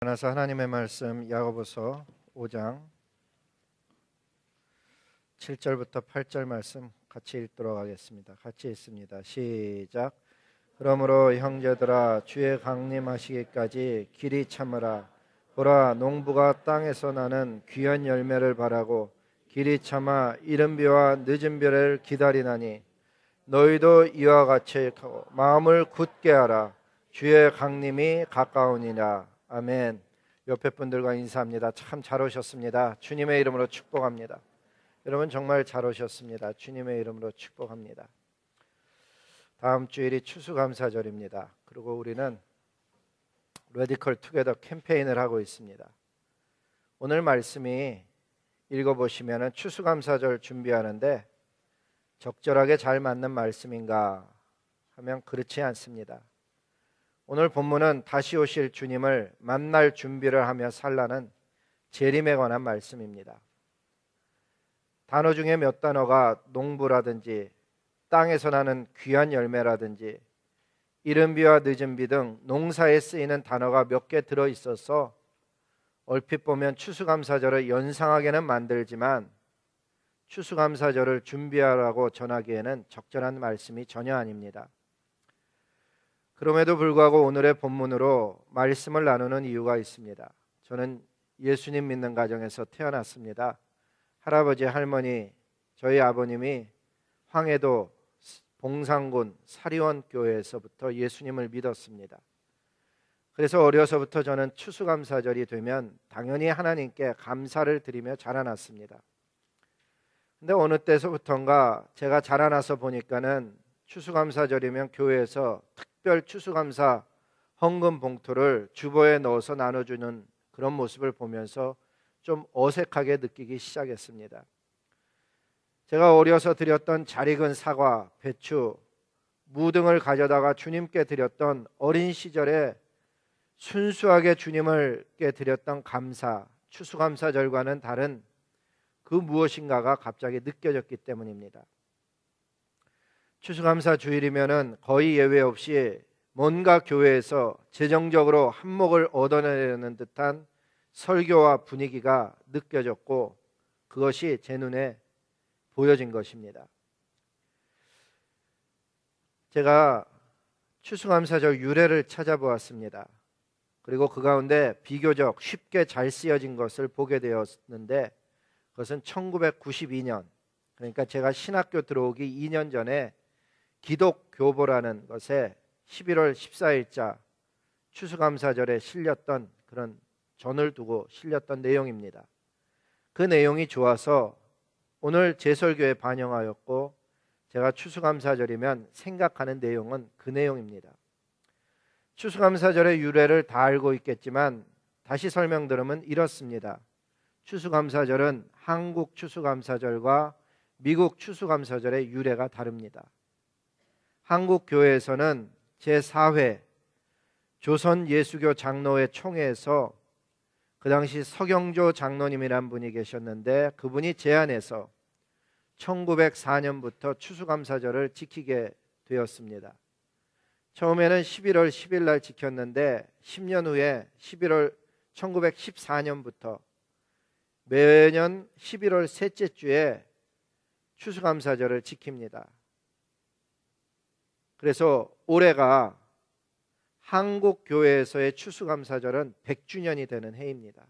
하나서 하나님의 말씀 야고보서 5장 7절부터 8절 말씀 같이 읽도록 하겠습니다. 같이 읽습니다. 시작. 그러므로 형제들아 주의 강림하시기까지 길이 참으라. 보라 농부가 땅에서 나는 귀한 열매를 바라고 길이 참아 이른 비와 늦은 비를 기다리나니 너희도 이와 같이 마음을 굳게 하라. 주의 강림이 가까우니라. 아멘. 옆에 분들과 인사합니다. 참 잘 오셨습니다. 주님의 이름으로 축복합니다. 여러분 정말 잘 오셨습니다. 주님의 이름으로 축복합니다. 다음 주일이 추수감사절입니다. 그리고 우리는 레디컬 투게더 캠페인을 하고 있습니다. 오늘 말씀이 읽어보시면 추수감사절 준비하는데 적절하게 잘 맞는 말씀인가 하면 그렇지 않습니다. 오늘 본문은 다시 오실 주님을 만날 준비를 하며 살라는 재림에 관한 말씀입니다. 단어 중에 몇 단어가 농부라든지 땅에서 나는 귀한 열매라든지 이른 비와 늦은 비 등 농사에 쓰이는 단어가 몇 개 들어있어서 얼핏 보면 추수감사절을 연상하게는 만들지만 추수감사절을 준비하라고 전하기에는 적절한 말씀이 전혀 아닙니다. 그럼에도 불구하고 오늘의 본문으로 말씀을 나누는 이유가 있습니다. 저는 예수님 믿는 가정에서 태어났습니다. 할아버지, 할머니, 저희 아버님이 황해도 봉상군 사리원 교회에서부터 예수님을 믿었습니다. 그래서 어려서부터 저는 추수감사절이 되면 당연히 하나님께 감사를 드리며 자라났습니다. 근데 어느 때서부턴가 제가 자라나서 보니까는 추수감사절이면 교회에서 특별 추수감사 헌금 봉투를 주보에 넣어서 나눠주는 그런 모습을 보면서 좀 어색하게 느끼기 시작했습니다. 제가 어려서 드렸던 잘 익은 사과, 배추, 무 등을 가져다가 주님께 드렸던 어린 시절에 순수하게 주님께 드렸던 감사, 추수감사절과는 다른 그 무엇인가가 갑자기 느껴졌기 때문입니다. 추수감사 주일이면은 거의 예외 없이 뭔가 교회에서 재정적으로 한몫을 얻어내려는 듯한 설교와 분위기가 느껴졌고 그것이 제 눈에 보여진 것입니다. 제가 추수감사절 유래를 찾아보았습니다. 그리고 그 가운데 비교적 쉽게 잘 쓰여진 것을 보게 되었는데 그것은 1992년, 그러니까 제가 신학교 들어오기 2년 전에 기독교보라는 것에 11월 14일자 추수감사절에 실렸던 그런 전을 두고 실렸던 내용입니다. 그 내용이 좋아서 오늘 제 설교에 반영하였고 제가 추수감사절이면 생각하는 내용은 그 내용입니다. 추수감사절의 유래를 다 알고 있겠지만 다시 설명드리면 이렇습니다. 추수감사절은 한국 추수감사절과 미국 추수감사절의 유래가 다릅니다. 한국 교회에서는 제4회 조선 예수교 장로회 총회에서 그 당시 서경조 장로님이란 분이 계셨는데 그분이 제안해서 1904년부터 추수감사절을 지키게 되었습니다. 처음에는 11월 10일 날 지켰는데 10년 후에 1914년부터 매년 11월 셋째 주에 추수감사절을 지킵니다. 그래서 올해가 한국 교회에서의 추수감사절은 100주년이 되는 해입니다.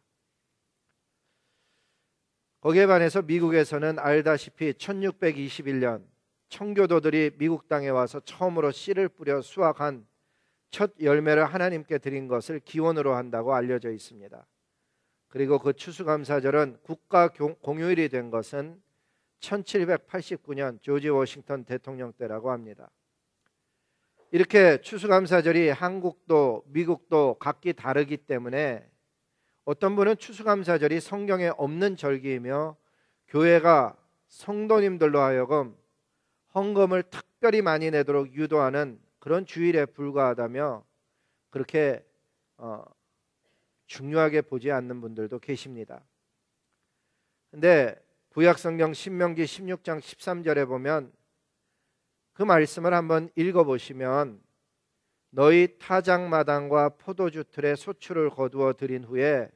거기에 반해서 미국에서는 알다시피 1621년 청교도들이 미국 땅에 와서 처음으로 씨를 뿌려 수확한 첫 열매를 하나님께 드린 것을 기원으로 한다고 알려져 있습니다. 그리고 그 추수감사절은 국가 공휴일이 된 것은 1789년 조지 워싱턴 대통령 때라고 합니다. 이렇게 추수감사절이 한국도 미국도 각기 다르기 때문에 어떤 분은 추수감사절이 성경에 없는 절기이며 교회가 성도님들로 하여금 헌금을 특별히 많이 내도록 유도하는 그런 주일에 불과하다며 그렇게 중요하게 보지 않는 분들도 계십니다. 그런데 구약성경 신명기 16장 13절에 보면 그 말씀을 한번 읽어보시면 너희 타작마당과 포도주 틀에 소출을 거두어 드린 후에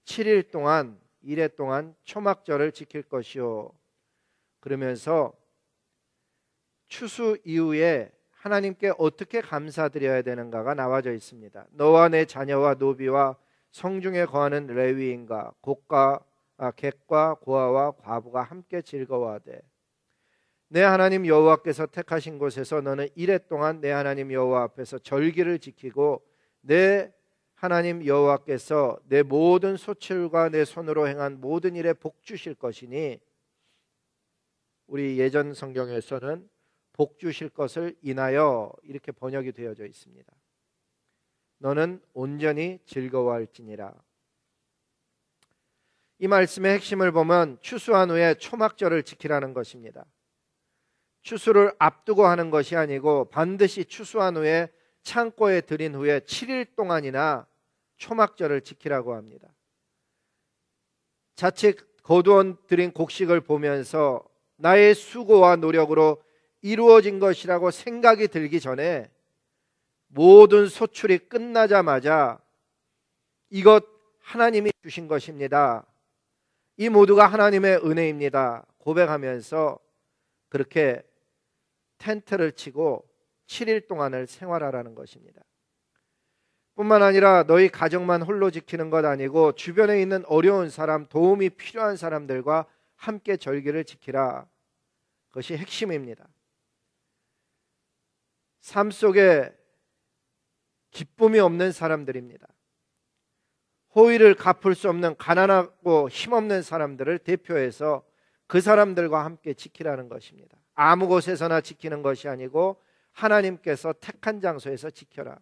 7일 동안 이래 동안 초막절을 지킬 것이요. 그러면서 추수 이후에 하나님께 어떻게 감사드려야 되는가가 나와져 있습니다. 너와 내 자녀와 노비와 성중에 거하는 레위인과 객과 고아와 과부가 함께 즐거워하되 내 하나님 여호와께서 택하신 곳에서 너는 이래 동안 내 하나님 여호와 앞에서 절기를 지키고 내 하나님 여호와께서 내 모든 소출과 내 손으로 행한 모든 일에 복 주실 것이니, 우리 예전 성경에서는 복 주실 것을 인하여 이렇게 번역이 되어져 있습니다. 너는 온전히 즐거워할지니라. 이 말씀의 핵심을 보면 추수한 후에 초막절을 지키라는 것입니다. 추수를 앞두고 하는 것이 아니고 반드시 추수한 후에 창고에 들인 후에 7일 동안이나 초막절을 지키라고 합니다. 자칫 거두어 들인 곡식을 보면서 나의 수고와 노력으로 이루어진 것이라고 생각이 들기 전에 모든 소출이 끝나자마자 이것 하나님이 주신 것입니다, 이 모두가 하나님의 은혜입니다 고백하면서 그렇게 텐트를 치고 7일 동안을 생활하라는 것입니다. 뿐만 아니라 너희 가정만 홀로 지키는 것 아니고 주변에 있는 어려운 사람, 도움이 필요한 사람들과 함께 절기를 지키라. 그것이 핵심입니다. 삶 속에 기쁨이 없는 사람들입니다. 호의를 갚을 수 없는 가난하고 힘없는 사람들을 대표해서 그 사람들과 함께 지키라는 것입니다. 아무 곳에서나 지키는 것이 아니고 하나님께서 택한 장소에서 지켜라.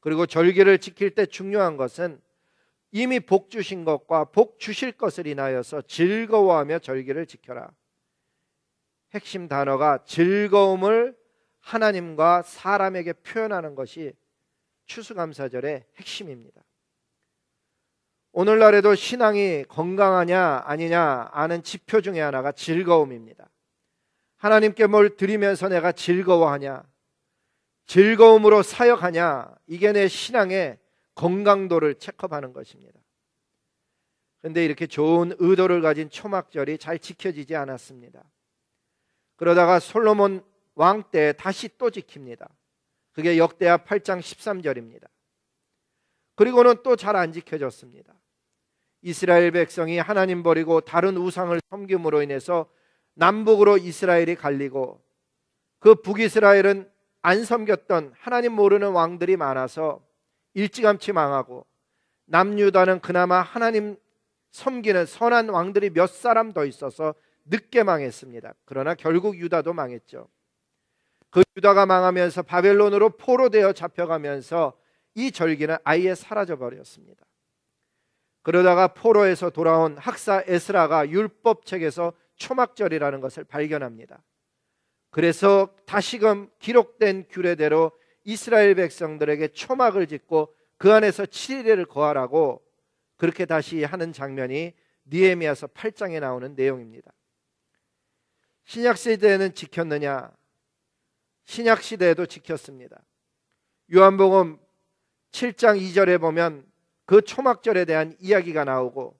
그리고 절기를 지킬 때 중요한 것은 이미 복 주신 것과 복 주실 것을 인하여서 즐거워하며 절기를 지켜라. 핵심 단어가 즐거움을 하나님과 사람에게 표현하는 것이 추수감사절의 핵심입니다. 오늘날에도 신앙이 건강하냐 아니냐 아는 지표 중에 하나가 즐거움입니다. 하나님께 뭘 드리면서 내가 즐거워하냐, 즐거움으로 사역하냐, 이게 내 신앙의 건강도를 체크하는 것입니다. 그런데 이렇게 좋은 의도를 가진 초막절이 잘 지켜지지 않았습니다. 그러다가 솔로몬 왕 때 다시 또 지킵니다. 그게 역대하 8장 13절입니다. 그리고는 또 잘 안 지켜졌습니다. 이스라엘 백성이 하나님 버리고 다른 우상을 섬김으로 인해서 남북으로 이스라엘이 갈리고 그 북이스라엘은 안 섬겼던 하나님 모르는 왕들이 많아서 일찌감치 망하고 남유다는 그나마 하나님 섬기는 선한 왕들이 몇 사람 더 있어서 늦게 망했습니다. 그러나 결국 유다도 망했죠. 그 유다가 망하면서 바벨론으로 포로되어 잡혀가면서 이 절기는 아예 사라져 버렸습니다. 그러다가 포로에서 돌아온 학사 에스라가 율법책에서 초막절이라는 것을 발견합니다. 그래서 다시금 기록된 규례대로 이스라엘 백성들에게 초막을 짓고 그 안에서 7일을 거하라고 그렇게 다시 하는 장면이 느헤미야서 8장에 나오는 내용입니다. 신약시대에는 지켰느냐? 신약시대에도 지켰습니다. 요한복음 7장 2절에 보면 그 초막절에 대한 이야기가 나오고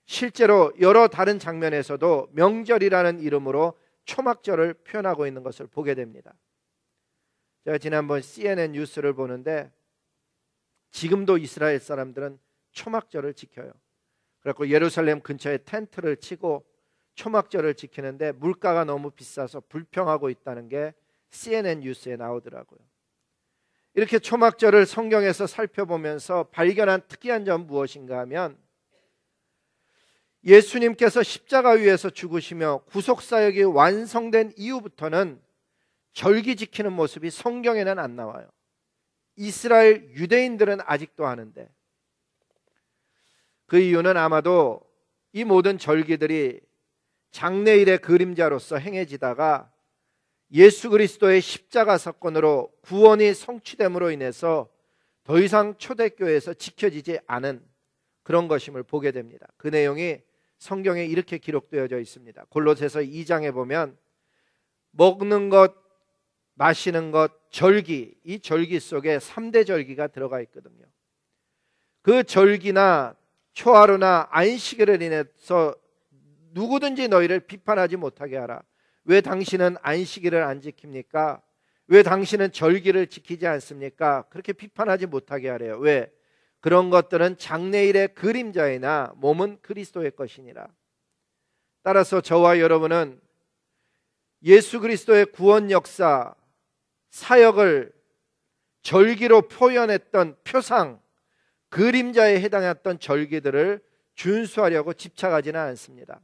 실제로 여러 다른 장면에서도 명절이라는 이름으로 초막절을 표현하고 있는 것을 보게 됩니다. 제가 지난번 CNN 뉴스를 보는데 지금도 이스라엘 사람들은 초막절을 지켜요. 그래서 예루살렘 근처에 텐트를 치고 초막절을 지키는데 물가가 너무 비싸서 불평하고 있다는 게 CNN 뉴스에 나오더라고요. 이렇게 초막절을 성경에서 살펴보면서 발견한 특이한 점 무엇인가 하면 예수님께서 십자가 위에서 죽으시며 구속사역이 완성된 이후부터는 절기 지키는 모습이 성경에는 안 나와요. 이스라엘 유대인들은 아직도 하는데 그 이유는 아마도 이 모든 절기들이 장래일의 그림자로서 행해지다가 예수 그리스도의 십자가 사건으로 구원이 성취됨으로 인해서 더 이상 초대교회에서 지켜지지 않은 그런 것임을 보게 됩니다. 그 내용이 성경에 이렇게 기록되어져 있습니다. 골로새서 2장에 보면 먹는 것, 마시는 것, 절기, 이 절기 속에 3대 절기가 들어가 있거든요. 그 절기나 초하루나 안식일을 인해서 누구든지 너희를 비판하지 못하게 하라. 왜 당신은 안식일을 안 지킵니까? 왜 당신은 절기를 지키지 않습니까? 그렇게 비판하지 못하게 하래요. 왜? 그런 것들은 장래일의 그림자이나 몸은 그리스도의 것이니라. 따라서 저와 여러분은 예수 그리스도의 구원 역사, 사역을 절기로 표현했던 표상, 그림자에 해당했던 절기들을 준수하려고 집착하지는 않습니다.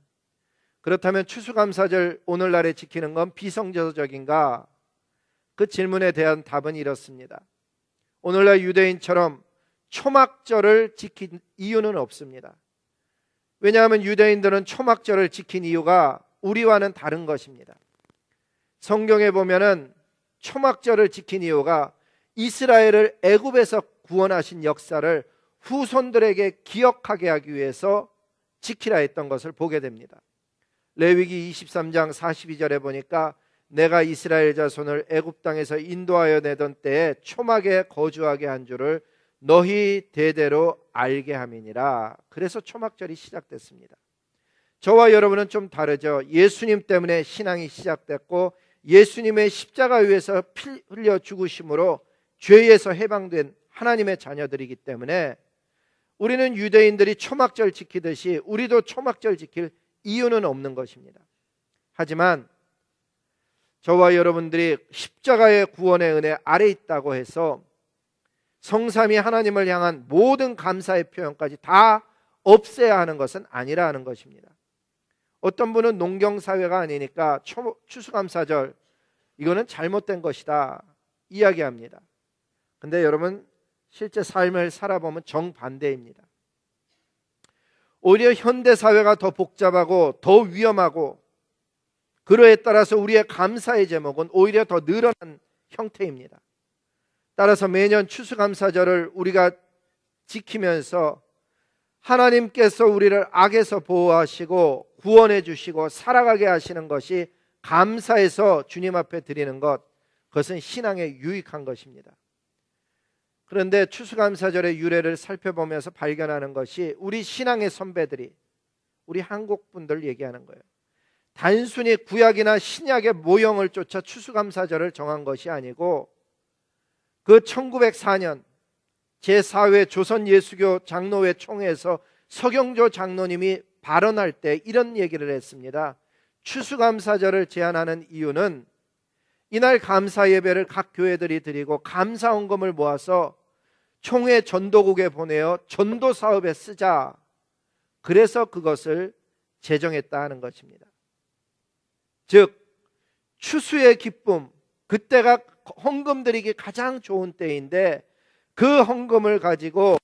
그렇다면 추수감사절 오늘날에 지키는 건 비성저적인가? 그 질문에 대한 답은 이렇습니다. 오늘날 유대인처럼 초막절을 지킨 이유는 없습니다. 왜냐하면 유대인들은 초막절을 지킨 이유가 우리와는 다른 것입니다. 성경에 보면은 초막절을 지킨 이유가 이스라엘을 애굽에서 구원하신 역사를 후손들에게 기억하게 하기 위해서 지키라 했던 것을 보게 됩니다. 레위기 23장 42절에 보니까 내가 이스라엘 자손을 애굽 땅에서 인도하여 내던 때에 초막에 거주하게 한 줄을 너희 대대로 알게 함이니라. 그래서 초막절이 시작됐습니다. 저와 여러분은 좀 다르죠. 예수님 때문에 신앙이 시작됐고 예수님의 십자가 위에서 피 흘려 죽으심으로 죄에서 해방된 하나님의 자녀들이기 때문에 우리는 유대인들이 초막절 지키듯이 우리도 초막절 지킬 이유는 없는 것입니다. 하지만 저와 여러분들이 십자가의 구원의 은혜 아래 있다고 해서 성삼위 하나님을 향한 모든 감사의 표현까지 다 없애야 하는 것은 아니라는 것입니다. 어떤 분은 농경사회가 아니니까 추수감사절 이거는 잘못된 것이다 이야기합니다. 근데 여러분 실제 삶을 살아보면 정반대입니다. 오히려 현대사회가 더 복잡하고 더 위험하고 그러에 따라서 우리의 감사의 제목은 오히려 더 늘어난 형태입니다. 따라서 매년 추수감사절을 우리가 지키면서 하나님께서 우리를 악에서 보호하시고 구원해 주시고 살아가게 하시는 것이 감사해서 주님 앞에 드리는 것, 그것은 신앙에 유익한 것입니다. 그런데 추수감사절의 유래를 살펴보면서 발견하는 것이 우리 신앙의 선배들이, 우리 한국 분들 얘기하는 거예요. 단순히 구약이나 신약의 모형을 쫓아 추수감사절을 정한 것이 아니고 그 1904년 제4회 조선예수교 장로회 총회에서 서경조 장로님이 발언할 때 이런 얘기를 했습니다. 추수감사절을 제안하는 이유는 이날 감사 예배를 각 교회들이 드리고 감사 헌금을 모아서 총회 전도국에 보내어 전도 사업에 쓰자. 그래서 그것을 제정했다 하는 것입니다. 즉 추수의 기쁨, 그때가 헌금 드리기 가장 좋은 때인데 그 헌금을 가지고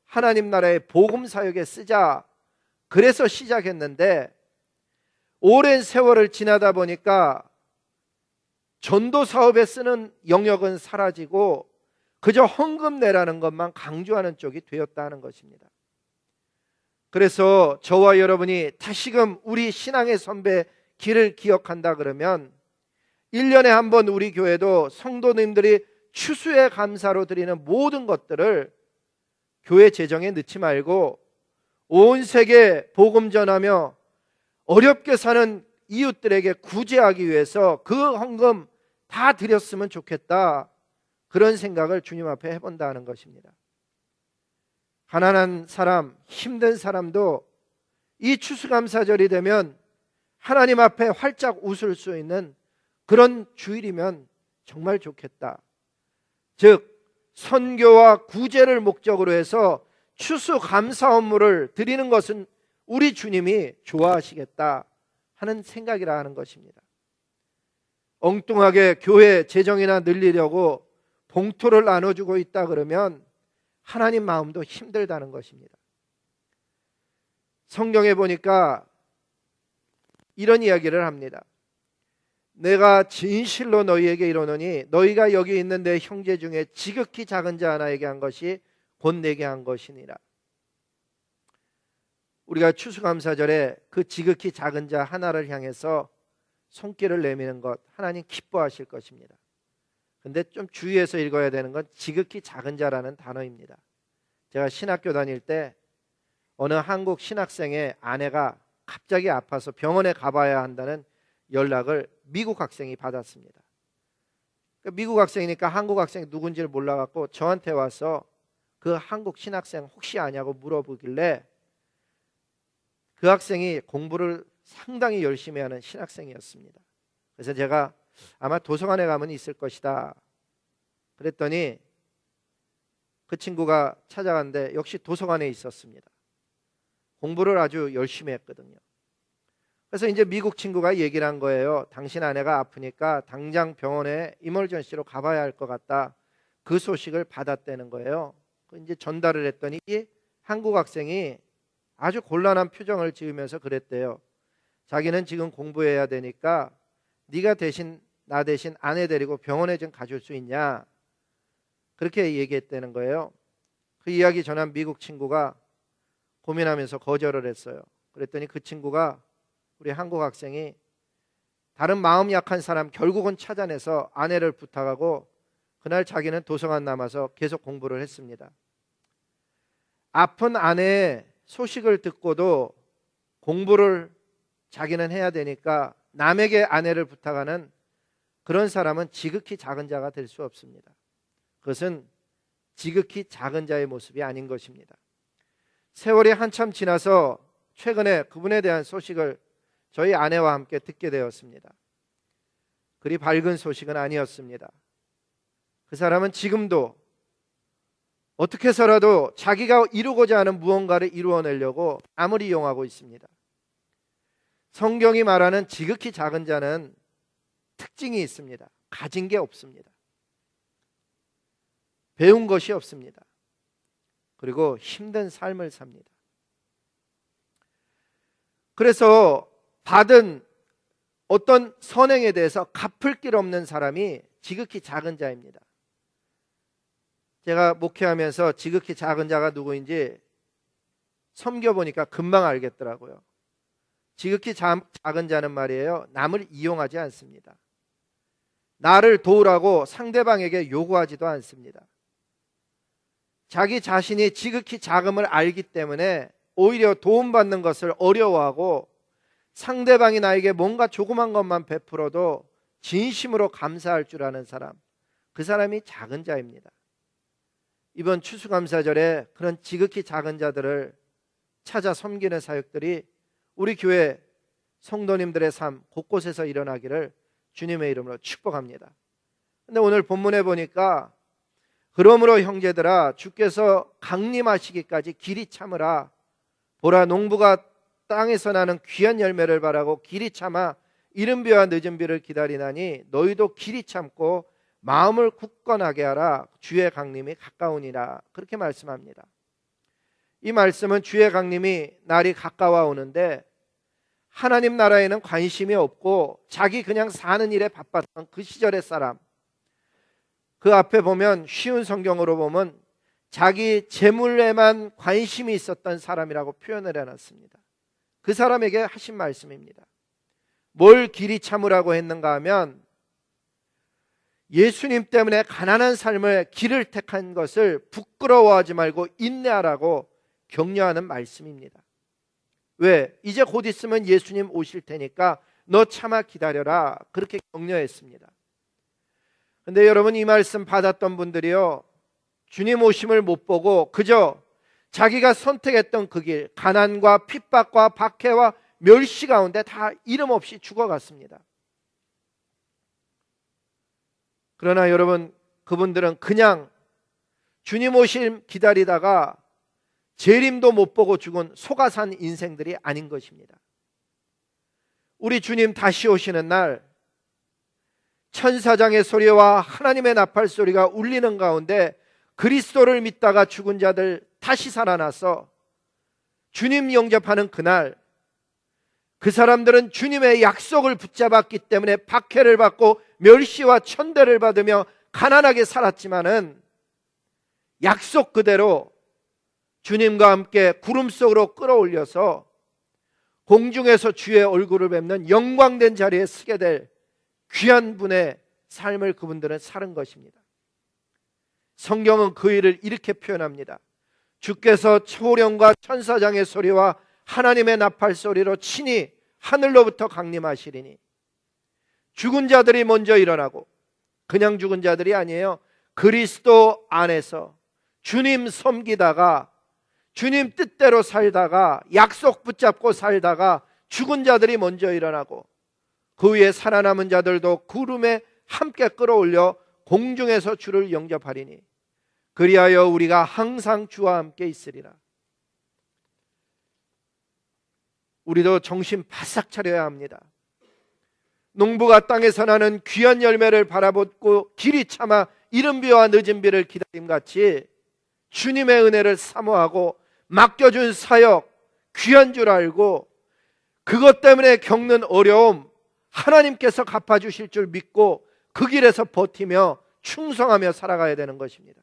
하나님 나라의 복음 사역에 쓰자. 그래서 시작했는데 오랜 세월을 지나다 보니까 전도 사업에 쓰는 영역은 사라지고 그저 헌금 내라는 것만 강조하는 쪽이 되었다는 것입니다. 그래서 저와 여러분이 다시금 우리 신앙의 선배 길을 기억한다 그러면 1년에 한 번 우리 교회도 성도님들이 추수의 감사로 드리는 모든 것들을 교회 재정에 넣지 말고 온 세계 복음 전하며 어렵게 사는 이웃들에게 구제하기 위해서 그 헌금 다 드렸으면 좋겠다. 그런 생각을 주님 앞에 해본다는 것입니다. 가난한 사람, 힘든 사람도 이 추수감사절이 되면 하나님 앞에 활짝 웃을 수 있는 그런 주일이면 정말 좋겠다. 즉 선교와 구제를 목적으로 해서 추수감사 업무를 드리는 것은 우리 주님이 좋아하시겠다 하는 생각이라 하는 것입니다. 엉뚱하게 교회 재정이나 늘리려고 봉투를 나눠주고 있다 그러면 하나님 마음도 힘들다는 것입니다. 성경에 보니까 이런 이야기를 합니다. 내가 진실로 너희에게 이르노니 너희가 여기 있는 내 형제 중에 지극히 작은 자 하나에게 한 것이 곧 내게 한 것이니라. 우리가 추수감사절에 그 지극히 작은 자 하나를 향해서 손길을 내미는 것 하나님 기뻐하실 것입니다. 근데 좀 주의해서 읽어야 되는 건 지극히 작은 자라는 단어입니다. 제가 신학교 다닐 때 어느 한국 신학생의 아내가 갑자기 아파서 병원에 가봐야 한다는 연락을 미국 학생이 받았습니다. 미국 학생이니까 한국 학생이 누군지를 몰라갖고 저한테 와서 그 한국 신학생 혹시 아냐고 물어보길래 그 학생이 공부를 상당히 열심히 하는 신학생이었습니다. 그래서 제가 아마 도서관에 가면 있을 것이다 그랬더니 그 친구가 찾아갔는데 역시 도서관에 있었습니다. 공부를 아주 열심히 했거든요. 그래서 이제 미국 친구가 얘기를 한 거예요. 당신 아내가 아프니까 당장 병원에 이멀전시로 가봐야 할 것 같다. 그 소식을 받았다는 거예요. 이제 전달을 했더니 한국 학생이 아주 곤란한 표정을 지으면서 그랬대요. 자기는 지금 공부해야 되니까 네가 대신 나 대신 아내 데리고 병원에 좀 가줄 수 있냐? 그렇게 얘기했다는 거예요. 그 이야기 전한 미국 친구가 고민하면서 거절을 했어요. 그랬더니 그 친구가 우리 한국 학생이 다른 마음 약한 사람 결국은 찾아내서 아내를 부탁하고 그날 자기는 도서관 남아서 계속 공부를 했습니다. 아픈 아내의 소식을 듣고도 공부를 자기는 해야 되니까 남에게 아내를 부탁하는 그런 사람은 지극히 작은 자가 될 수 없습니다. 그것은 지극히 작은 자의 모습이 아닌 것입니다. 세월이 한참 지나서 최근에 그분에 대한 소식을 저희 아내와 함께 듣게 되었습니다. 그리 밝은 소식은 아니었습니다. 그 사람은 지금도 어떻게 해서라도 자기가 이루고자 하는 무언가를 이루어내려고 암을 이용하고 있습니다. 성경이 말하는 지극히 작은 자는 특징이 있습니다. 가진 게 없습니다. 배운 것이 없습니다. 그리고 힘든 삶을 삽니다. 그래서 받은 어떤 선행에 대해서 갚을 길 없는 사람이 지극히 작은 자입니다. 제가 목회하면서 지극히 작은 자가 누구인지 섬겨보니까 금방 알겠더라고요. 지극히 작은 자는 말이에요, 남을 이용하지 않습니다. 나를 도우라고 상대방에게 요구하지도 않습니다. 자기 자신이 지극히 작음을 알기 때문에 오히려 도움받는 것을 어려워하고 상대방이 나에게 뭔가 조그만 것만 베풀어도 진심으로 감사할 줄 아는 사람, 그 사람이 작은 자입니다. 이번 추수감사절에 그런 지극히 작은 자들을 찾아 섬기는 사역들이 우리 교회 성도님들의 삶 곳곳에서 일어나기를 주님의 이름으로 축복합니다. 근데 오늘 본문에 보니까 그러므로 형제들아 주께서 강림하시기까지 길이 참으라. 보라 농부가 땅에서 나는 귀한 열매를 바라고 길이 참아 이른 비와 늦은 비를 기다리나니 너희도 길이 참고 마음을 굳건하게 하라. 주의 강림이 가까우니라. 그렇게 말씀합니다. 이 말씀은 주의 강림이 날이 가까워 오는데 하나님 나라에는 관심이 없고 자기 그냥 사는 일에 바빴던 그 시절의 사람, 그 앞에 보면 쉬운 성경으로 보면 자기 재물에만 관심이 있었던 사람이라고 표현을 해놨습니다. 그 사람에게 하신 말씀입니다. 뭘 길이 참으라고 했는가 하면 예수님 때문에 가난한 삶을 길을 택한 것을 부끄러워하지 말고 인내하라고 격려하는 말씀입니다. 왜? 이제 곧 있으면 예수님 오실 테니까 너 참아 기다려라. 그렇게 격려했습니다. 근데 여러분, 이 말씀 받았던 분들이요, 주님 오심을 못 보고 그저 자기가 선택했던 그 길, 가난과 핍박과 박해와 멸시 가운데 다 이름 없이 죽어갔습니다. 그러나 여러분, 그분들은 그냥 주님 오심 기다리다가 재림도 못 보고 죽은 속아 산 인생들이 아닌 것입니다. 우리 주님 다시 오시는 날 천사장의 소리와 하나님의 나팔 소리가 울리는 가운데 그리스도를 믿다가 죽은 자들 다시 살아나서 주님 영접하는 그날, 그 사람들은 주님의 약속을 붙잡았기 때문에 박해를 받고 멸시와 천대를 받으며 가난하게 살았지만은 약속 그대로 주님과 함께 구름 속으로 끌어올려서 공중에서 주의 얼굴을 뵙는 영광된 자리에 서게 될 귀한 분의 삶을 그분들은 사는 것입니다. 성경은 그 일을 이렇게 표현합니다. 주께서 초령과 천사장의 소리와 하나님의 나팔 소리로 친히 하늘로부터 강림하시리니, 죽은 자들이 먼저 일어나고, 그냥 죽은 자들이 아니에요. 그리스도 안에서 주님 섬기다가, 주님 뜻대로 살다가, 약속 붙잡고 살다가 죽은 자들이 먼저 일어나고, 그 위에 살아남은 자들도 구름에 함께 끌어올려 공중에서 주를 영접하리니, 그리하여 우리가 항상 주와 함께 있으리라. 우리도 정신 바싹 차려야 합니다. 농부가 땅에서 나는 귀한 열매를 바라보고 길이 참아 이른 비와 늦은 비를 기다림같이 주님의 은혜를 사모하고 맡겨준 사역 귀한 줄 알고, 그것 때문에 겪는 어려움 하나님께서 갚아주실 줄 믿고 그 길에서 버티며 충성하며 살아가야 되는 것입니다.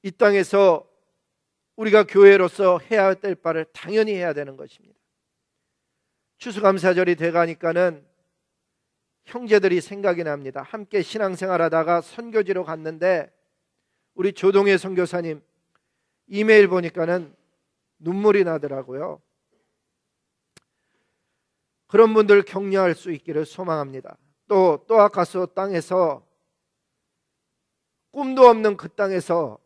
이 땅에서 우리가 교회로서 해야 될 바를 당연히 해야 되는 것입니다. 추수감사절이 돼가니까는 형제들이 생각이 납니다. 함께 신앙생활하다가 선교지로 갔는데 우리 조동혜 선교사님 이메일 보니까는 눈물이 나더라고요. 그런 분들 격려할 수 있기를 소망합니다. 또 아카소 땅에서, 꿈도 없는 그 땅에서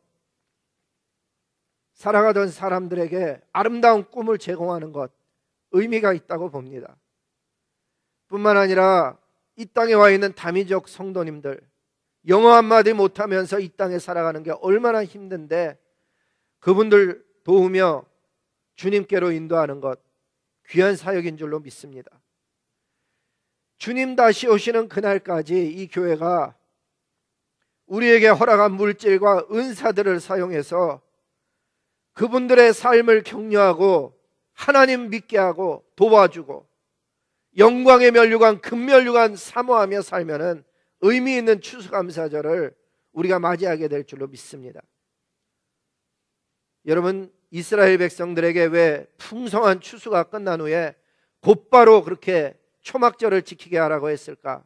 살아가던 사람들에게 아름다운 꿈을 제공하는 것, 의미가 있다고 봅니다. 뿐만 아니라 이 땅에 와 있는 다민족 성도님들, 영어 한마디 못하면서 이 땅에 살아가는 게 얼마나 힘든데 그분들 도우며 주님께로 인도하는 것, 귀한 사역인 줄로 믿습니다. 주님 다시 오시는 그날까지 이 교회가 우리에게 허락한 물질과 은사들을 사용해서 그분들의 삶을 격려하고 하나님 믿게 하고 도와주고 영광의 면류관 금면류관 사모하며 살면은 의미 있는 추수감사절을 우리가 맞이하게 될 줄로 믿습니다. 여러분, 이스라엘 백성들에게 왜 풍성한 추수가 끝난 후에 곧바로 그렇게 초막절을 지키게 하라고 했을까?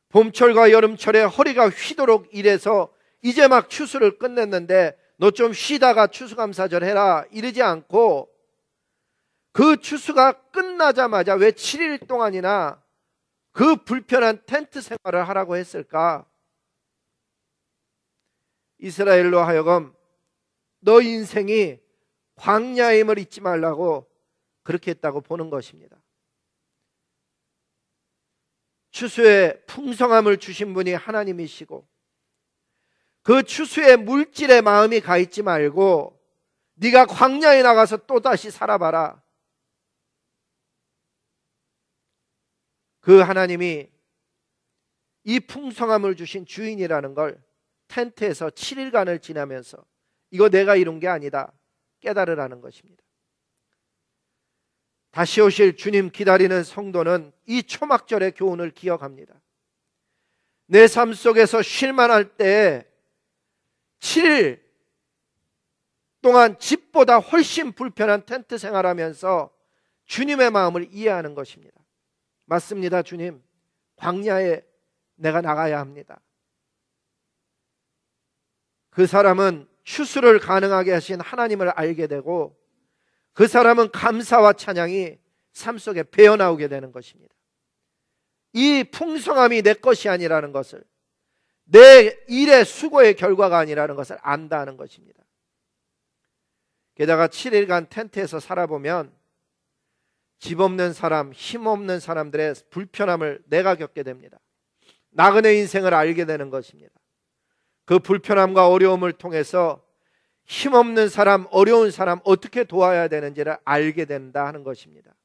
봄철과 여름철에 허리가 휘도록 일해서 이제 막 추수를 끝냈는데 너 좀 쉬다가 추수감사절 해라 이러지 않고, 그 추수가 끝나자마자 왜 7일 동안이나 그 불편한 텐트 생활을 하라고 했을까? 이스라엘로 하여금 너 인생이 광야임을 잊지 말라고 그렇게 했다고 보는 것입니다. 추수의 풍성함을 주신 분이 하나님이시고, 그 추수의 물질에 마음이 가 있지 말고 네가 광야에 나가서 또다시 살아봐라. 그 하나님이 이 풍성함을 주신 주인이라는 걸 텐트에서 7일간을 지나면서 이거 내가 이룬 게 아니다 깨달으라는 것입니다. 다시 오실 주님 기다리는 성도는 이 초막절의 교훈을 기억합니다. 내 삶 속에서 쉴만할 때 7일 동안 집보다 훨씬 불편한 텐트 생활하면서 주님의 마음을 이해하는 것입니다. 맞습니다, 주님. 광야에 내가 나가야 합니다. 그 사람은 추수를 가능하게 하신 하나님을 알게 되고, 그 사람은 감사와 찬양이 삶 속에 배어나오게 되는 것입니다. 이 풍성함이 내 것이 아니라는 것을, 내 일의 수고의 결과가 아니라는 것을 안다는 것입니다. 게다가 7일간 텐트에서 살아보면 집 없는 사람, 힘 없는 사람들의 불편함을 내가 겪게 됩니다. 나그네 인생을 알게 되는 것입니다. 그 불편함과 어려움을 통해서 힘 없는 사람, 어려운 사람 어떻게 도와야 되는지를 알게 된다 하는 것입니다.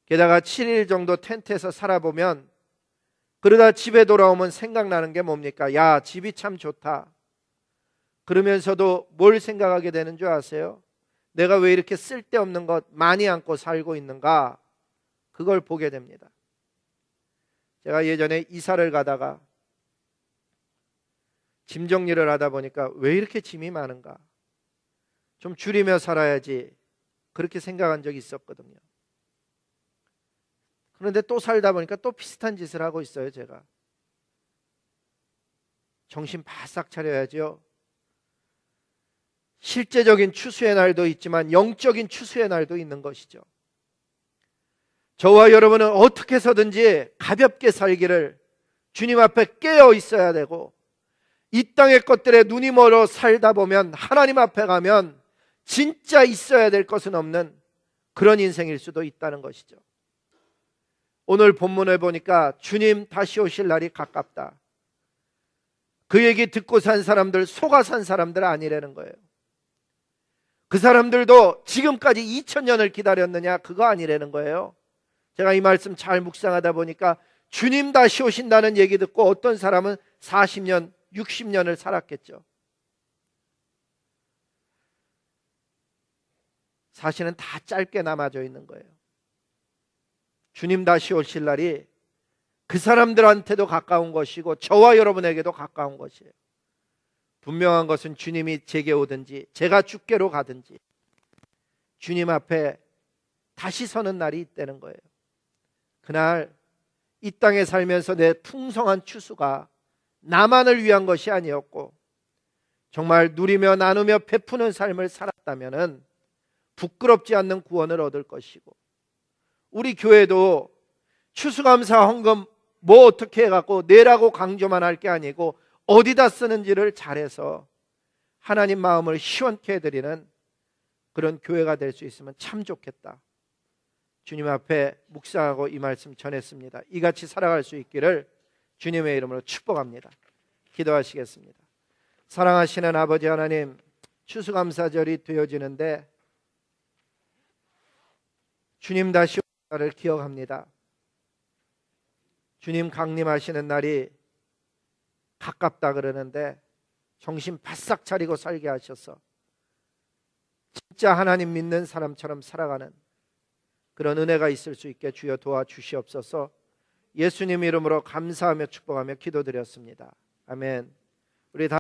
게다가 7일 정도 텐트에서 살아보면, 그러다 집에 돌아오면 생각나는 게 뭡니까? 야, 집이 참 좋다. 그러면서도 뭘 생각하게 되는 줄 아세요? 내가 왜 이렇게 쓸데없는 것 많이 안고 살고 있는가? 그걸 보게 됩니다. 제가 예전에 이사를 가다가 짐 정리를 하다 보니까 왜 이렇게 짐이 많은가? 좀 줄이며 살아야지, 그렇게 생각한 적이 있었거든요. 그런데 또 살다 보니까 또 비슷한 짓을 하고 있어요. 제가 정신 바싹 차려야죠. 실제적인 추수의 날도 있지만 영적인 추수의 날도 있는 것이죠. 저와 여러분은 어떻게 해서든지 가볍게 살기를 주님 앞에 깨어 있어야 되고, 이 땅의 것들에 눈이 멀어 살다 보면 하나님 앞에 가면 진짜 있어야 될 것은 없는 그런 인생일 수도 있다는 것이죠. 오늘 본문을 보니까 주님 다시 오실 날이 가깝다. 그 얘기 듣고 산 사람들, 속아 산 사람들 아니라는 거예요. 그 사람들도 지금까지 2000년을 기다렸느냐, 그거 아니라는 거예요. 제가 이 말씀 잘 묵상하다 보니까 주님 다시 오신다는 얘기 듣고 어떤 사람은 40년, 60년을 살았겠죠. 사실은 다 짧게 남아져 있는 거예요. 주님 다시 오실 날이 그 사람들한테도 가까운 것이고 저와 여러분에게도 가까운 것이에요. 분명한 것은 주님이 제게 오든지 제가 주께로 가든지 주님 앞에 다시 서는 날이 있다는 거예요. 그날 이 땅에 살면서 내 풍성한 추수가 나만을 위한 것이 아니었고 정말 누리며 나누며 베푸는 삶을 살았다면 부끄럽지 않는 구원을 얻을 것이고, 우리 교회도 추수감사 헌금 뭐 어떻게 해갖고 내라고 강조만 할 게 아니고 어디다 쓰는지를 잘해서 하나님 마음을 시원케 해드리는 그런 교회가 될 수 있으면 참 좋겠다. 주님 앞에 묵상하고 이 말씀 전했습니다. 이같이 살아갈 수 있기를 주님의 이름으로 축복합니다. 기도하시겠습니다. 사랑하시는 아버지 하나님, 추수감사절이 되어지는데 주님 다시 오는 날을 기억합니다. 주님 강림하시는 날이 가깝다 그러는데 정신 바싹 차리고 살게 하셔서 진짜 하나님 믿는 사람처럼 살아가는 그런 은혜가 있을 수 있게 주여 도와주시옵소서. 예수님 이름으로 감사하며 축복하며 기도드렸습니다. 아멘. 우리 다